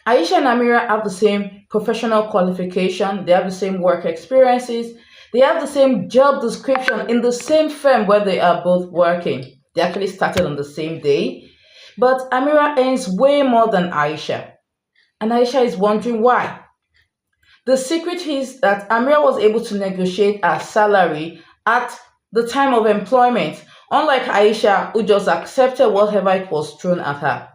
Aisha and Amira have the same professional qualification, they have the same work experiences, they have the same job description in the same firm where they are both working. They actually started on the same day, but Amira earns way more than Aisha. And Aisha is wondering why. The secret is that Amira was able to negotiate her salary at the time of employment, unlike Aisha, who just accepted whatever it was thrown at her.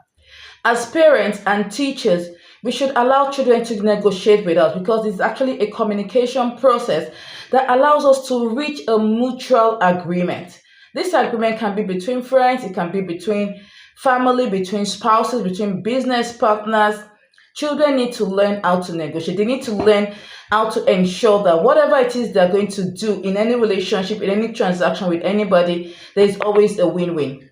As parents and teachers, we should allow children to negotiate with us because it's actually a communication process that allows us to reach a mutual agreement. This agreement can be between friends, it can be between family, between spouses, between business partners. Children need to learn how to negotiate. They need to learn how to ensure that whatever it is they're going to do in any relationship, in any transaction with anybody, there's always a win-win.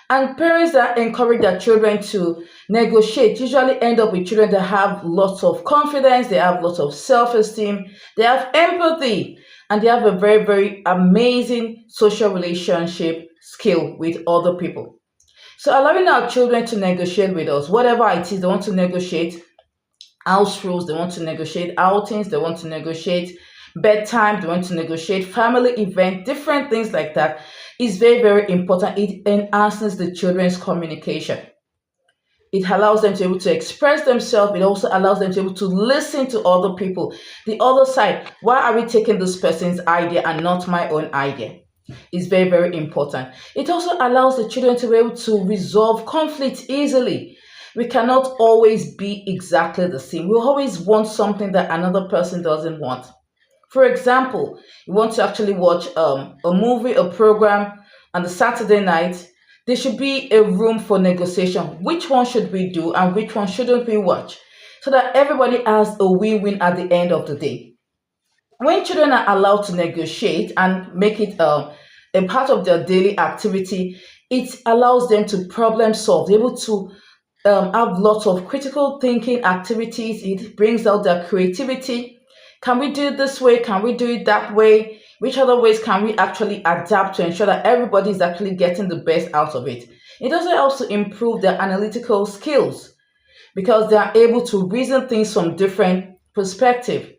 And parents that encourage their children to negotiate usually end up with children that have lots of confidence, they have lots of self esteem, they have empathy, and they have a very, very amazing social relationship skill with other people. So, allowing our children to negotiate with us, whatever it is they want to negotiate, house rules, they want to negotiate outings, they want to negotiate bedtime, they want to negotiate family event, different things like that is very, very important. It enhances the children's communication. It allows them to be able to express themselves. It also allows them to be able to listen to other people. The other side, why are we taking this person's idea and not my own idea? Is very, very important. It also allows the children to be able to resolve conflict easily. We cannot always be exactly the same. We always want something that another person doesn't want. For example, you want to actually watch a movie, a program on the Saturday night, there should be a room for negotiation. Which one should we do and which one shouldn't we watch? So that everybody has a win-win at the end of the day. When children are allowed to negotiate and make it a part of their daily activity, it allows them to problem solve. They're able to have lots of critical thinking activities. It brings out their creativity. Can we do it this way? Can we do it that way? Which other ways can we actually adapt to ensure that everybody is actually getting the best out of it? It also helps to improve their analytical skills because they are able to reason things from different perspectives.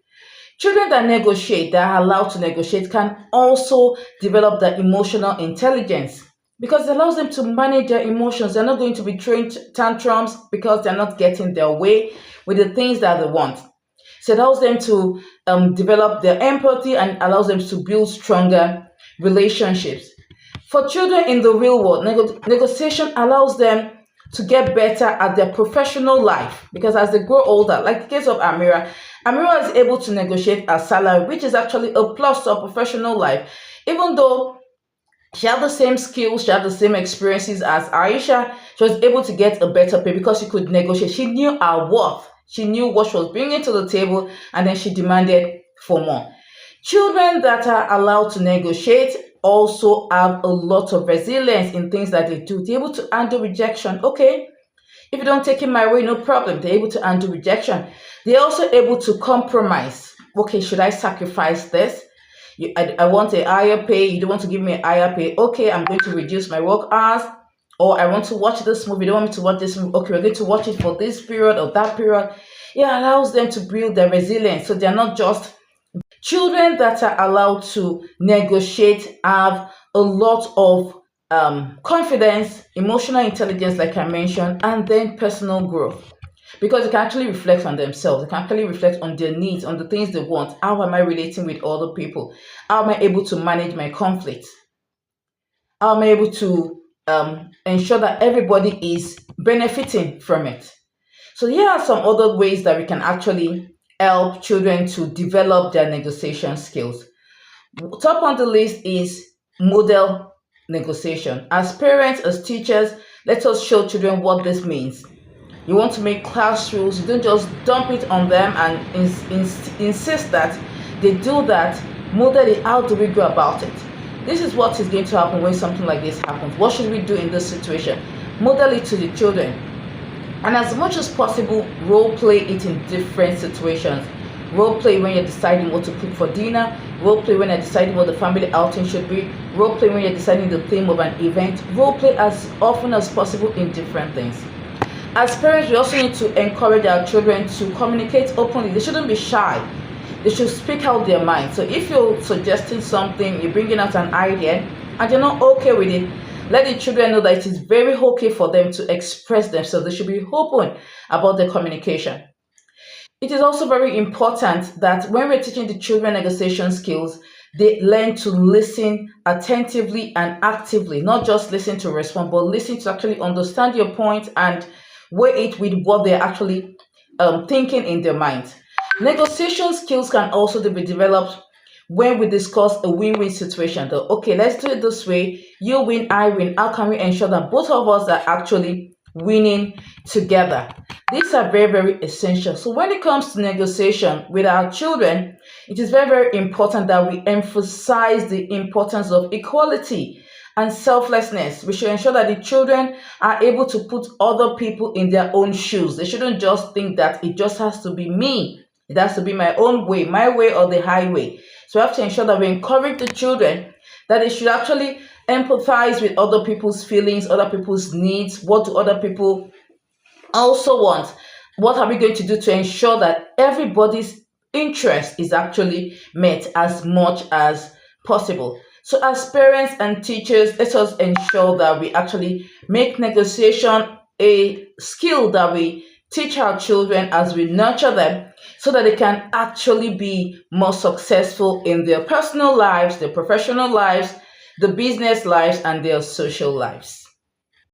Children that negotiate, that are allowed to negotiate, can also develop their emotional intelligence because it allows them to manage their emotions. They're not going to be throwing tantrums because they're not getting their way with the things that they want. So it allows them to develop their empathy and allows them to build stronger relationships. For children in the real world, negotiation allows them to get better at their professional life because as they grow older, like the case of Amira, Amira is able to negotiate a salary, which is actually a plus to her professional life, even though she had the same skills, she had the same experiences as Aisha. She was able to get a better pay because she could negotiate. She knew her worth. She knew what she was bringing to the table, and then she demanded for more. Children that are allowed to negotiate also have a lot of resilience in things that they do. They're able to handle rejection. Okay, if you don't take it my way, no problem. They're able to handle rejection. They're also able to compromise. Okay, should I sacrifice this? I want a higher pay. You don't want to give me a higher pay. Okay, I'm going to reduce my work hours. Or I want to watch this movie. You don't want me to watch this movie. Okay, we're going to watch it for this period or that period. It allows them to build their resilience. So they're not just children that are allowed to negotiate, have a lot of confidence, emotional intelligence, like I mentioned, and then personal growth. Because they can actually reflect on themselves, they can actually reflect on their needs, on the things they want. How am I relating with other people? How am I able to manage my conflicts? How am I able to ensure that everybody is benefiting from it? So here are some other ways that we can actually help children to develop their negotiation skills. Top on the list is model negotiation. As parents, as teachers, let us show children what this means. You want to make class rules, you don't just dump it on them and insist that they do that. Model it. How do we go about it? This is what is going to happen when something like this happens. What should we do in this situation? Model it to the children. And as much as possible, role play it in different situations. Role play when you're deciding what to cook for dinner. Role play when you're deciding what the family outing should be. Role play when you're deciding the theme of an event. Role play as often as possible in different things. As parents, we also need to encourage our children to communicate openly. They shouldn't be shy. They should speak out their mind. So if you're suggesting something, you're bringing out an idea, and you're not okay with it, let the children know that it is very okay for them to express themselves. They should be open about the communication. It is also very important that when we're teaching the children negotiation skills, they learn to listen attentively and actively, not just listen to respond, but listen to actually understand your point and weigh it with what they're actually thinking in their mind. Negotiation skills can also be developed when we discuss a win-win situation. That, okay, let's do it this way. You win, I win. How can we ensure that both of us are actually winning together? These are very, very essential. So when it comes to negotiation with our children, it is very, very important that we emphasize the importance of equality and selflessness. We should ensure that the children are able to put other people in their own shoes. They shouldn't just think that it just has to be me. It has to be my own way, my way or the highway. So we have to ensure that we encourage the children that they should actually empathize with other people's feelings, other people's needs. What do other people also want? What are we going to do to ensure that everybody's interest is actually met as much as possible? So as parents and teachers, let us ensure that we actually make negotiation a skill that we teach our children as we nurture them, so that they can actually be more successful in their personal lives, their professional lives, the business lives, and their social lives.